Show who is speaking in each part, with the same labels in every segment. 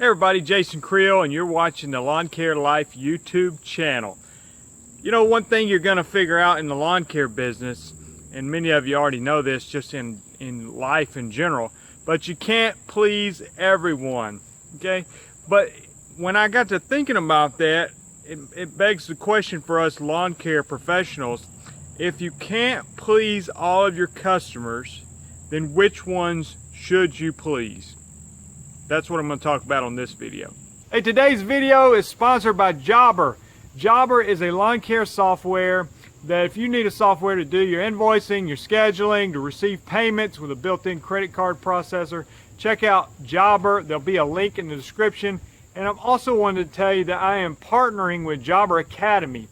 Speaker 1: Hey everybody, Jason Creel, and you're watching the Lawn Care Life YouTube channel. You know, one thing you're going to figure out in the lawn care business, and many of you already know this just in life in general, but you can't please everyone, okay? But when I got to thinking about that, it begs the question for us lawn care professionals: if you can't please all of your customers, then which ones should you please? That's what I'm going to talk about on this video. Hey, today's video is sponsored by Jobber. Jobber is a lawn care software that if you need a software to do your invoicing, your scheduling, to receive payments with a built-in credit card processor, check out Jobber. There'll be a link in the description. And I'm also wanted to tell you that I am partnering with Jobber Academy.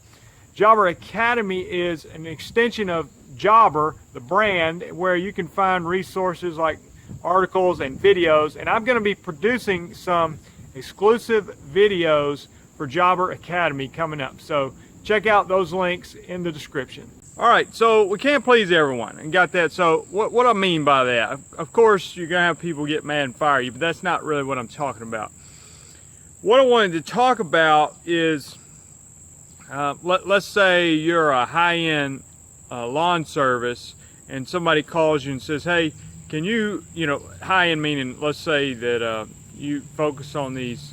Speaker 1: Jobber Academy is an extension of Jobber, the brand, where you can find resources like articles and videos, and I'm going to be producing some exclusive videos for Jobber Academy coming up, so check out those links in the description. Alright, so we can't please everyone, and got that. So what I mean by that, of course you're going to have people get mad and fire you, but that's not really what I'm talking about. What I wanted to talk about is, let's say you're a high-end lawn service and somebody calls you and says, hey, can you, high-end meaning, let's say that you focus on these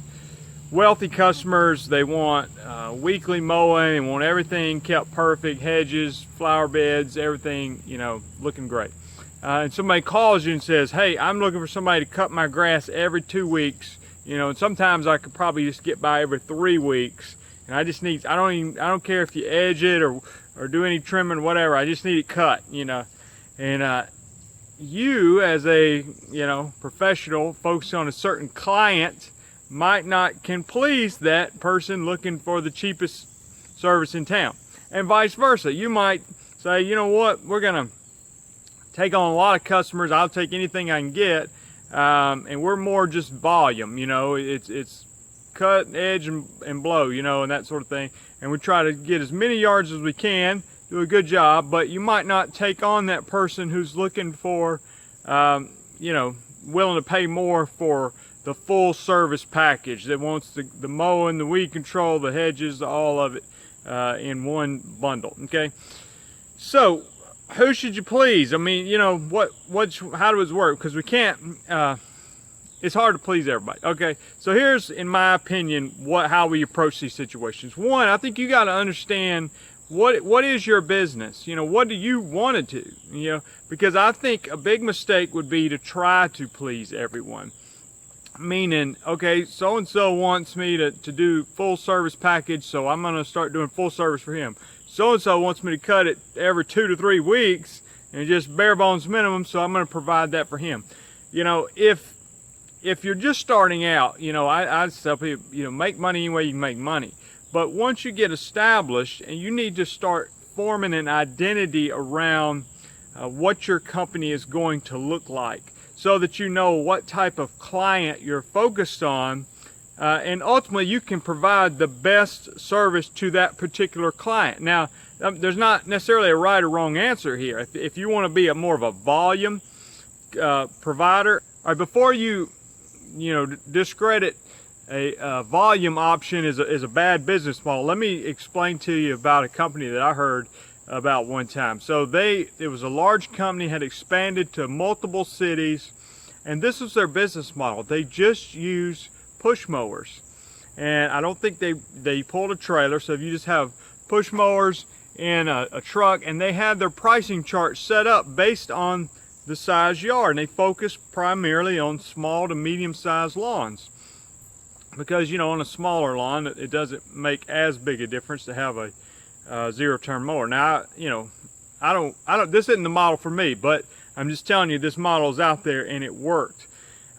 Speaker 1: wealthy customers. They want weekly mowing and want everything kept perfect, hedges, flower beds, everything, looking great. And somebody calls you and says, hey, I'm looking for somebody to cut my grass every 2 weeks, and sometimes I could probably just get by every 3 weeks. And I just need, I don't care if you edge it or do any trimming, whatever, I just need it cut, and you as a professional focusing on a certain client might not can please that person looking for the cheapest service in town, and vice versa. You might say, you know what, we're gonna take on a lot of customers, I'll take anything I can get, and we're more just volume, it's cut, edge, and blow, and that sort of thing, and we try to get as many yards as we can, do a good job. But you might not take on that person who's looking for, willing to pay more for the full service package, that wants the mowing, the weed control, the hedges, all of it in one bundle. Okay, so who should you please? I mean, how does it work? Because we can't. It's hard to please everybody. Okay, so here's, in my opinion, how we approach these situations. One, I think you got to understand what is your business. What do you want to do? Because I think a big mistake would be to try to please everyone. Meaning, okay, so and so wants me to do full service package, so I'm going to start doing full service for him. So and so wants me to cut it every 2 to 3 weeks and just bare bones minimum, so I'm going to provide that for him. If you're just starting out, I tell people, make money any way you can make money. But once you get established, and you need to start forming an identity around what your company is going to look like, so that you know what type of client you're focused on, and ultimately you can provide the best service to that particular client. Now, there's not necessarily a right or wrong answer here. If you want to be more of a volume provider, all right, before you discredit a volume option is a bad business model, let me explain to you about a company that I heard about one time. So it was a large company, had expanded to multiple cities, and this was their business model. They just use push mowers, and I don't think they pulled a trailer. So if you just have push mowers in a truck, and they had their pricing chart set up based on the size yard, and they focus primarily on small to medium-sized lawns, because on a smaller lawn it doesn't make as big a difference to have a zero-turn mower. Now, I don't. This isn't the model for me, but I'm just telling you this model is out there and it worked.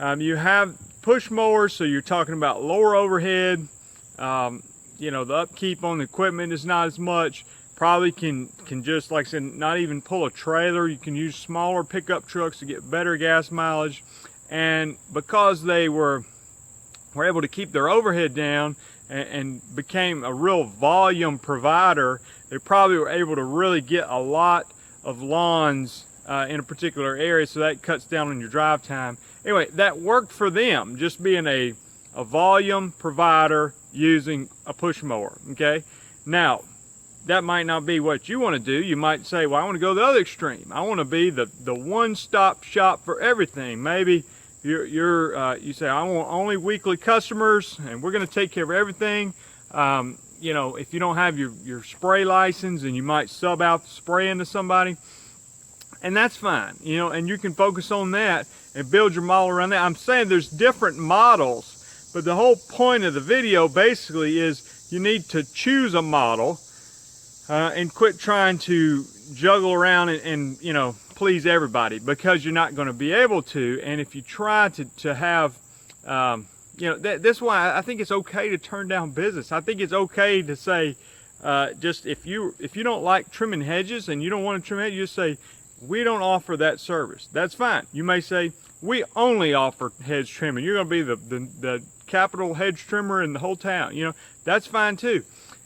Speaker 1: You have push mowers, so you're talking about lower overhead. The upkeep on the equipment is not as much. Probably can just, like I said, not even pull a trailer. You can use smaller pickup trucks to get better gas mileage, and because they were able to keep their overhead down and became a real volume provider, they probably were able to really get a lot of lawns in a particular area, so that cuts down on your drive time. Anyway, that worked for them, just being a a volume provider using a push mower, okay? Now, that might not be what you want to do. You might say, well, I want to go the other extreme. I want to be the one-stop shop for everything. Maybe you say, I want only weekly customers, and we're going to take care of everything. You know, if you don't have your spray license, and you might sub out the spray into somebody, and that's fine, you know, and you can focus on that and build your model around that. I'm saying there's different models, but the whole point of the video basically is you need to choose a model and quit trying to juggle around and you know, please everybody, because you're not going to be able to. And if you try to have you know, that's why I think it's okay to turn down business. I think it's okay to say, just if you don't like trimming hedges and you don't want to trim hedges, you just say, we don't offer that service. That's fine. You may say, we only offer hedge trimming. You're going to be the capital hedge trimmer in the whole town. You know, that's fine too.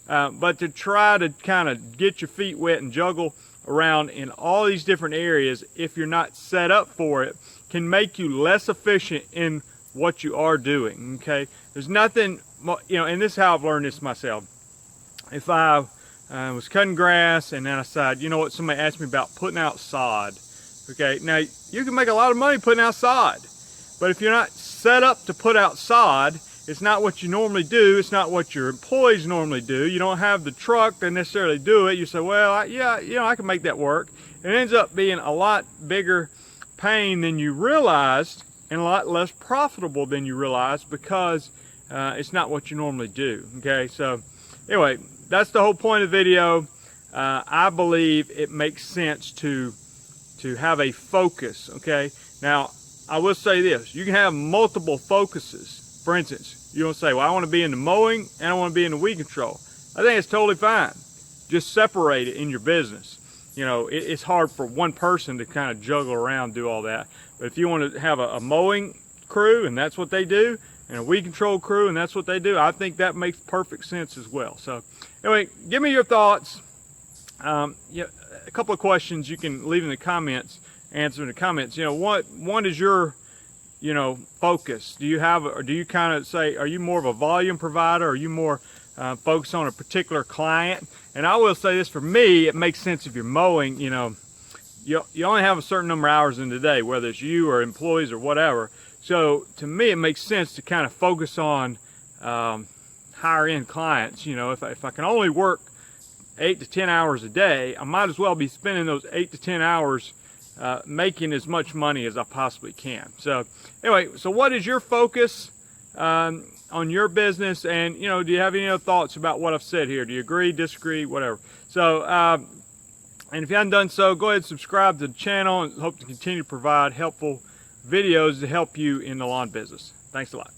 Speaker 1: But to try to kind of get your feet wet and juggle around in all these different areas, if you're not set up for it, can make you less efficient in what you are doing, okay? There's nothing, you know, and this is how I've learned this myself. If I was cutting grass and then I decided, you know what, somebody asked me about putting out sod, okay? Now, you can make a lot of money putting out sod, but if you're not set up to put out sod, it's not what you normally do, it's not what your employees normally do, you don't have the truck to necessarily do it, you say, well, yeah, you know, I can make that work. It ends up being a lot bigger pain than you realized, and a lot less profitable than you realize, because it's not what you normally do, okay? So anyway, that's the whole point of the video. I believe it makes sense to have a focus, okay? Now, I will say this, you can have multiple focuses. For instance, you don't say, well, I want to be in the mowing and I want to be in the weed control. I think it's totally fine. Just separate it in your business. You know, it's hard for one person to kind of juggle around, do all that. But if you want to have a mowing crew and that's what they do, and a weed control crew and that's what they do, I think that makes perfect sense as well. So anyway, give me your thoughts. Yeah, a couple of questions you can leave in the comments, answer in the comments. You know, what is your, you know, focus? Do you have, or do you kind of say, are you more of a volume provider? Or are you more focused on a particular client? And I will say this, for me, it makes sense if you're mowing, you know, you only have a certain number of hours in the day, whether it's you or employees or whatever. So to me, it makes sense to kind of focus on higher end clients. You know, if I can only work 8 to 10 hours a day, I might as well be spending those 8 to 10 hours making as much money as I possibly can. So anyway, so what is your focus on your business? And, you know, do you have any other thoughts about what I've said here? Do you agree, disagree, whatever? So, and if you haven't done so, go ahead and subscribe to the channel, and hope to continue to provide helpful videos to help you in the lawn business. Thanks a lot.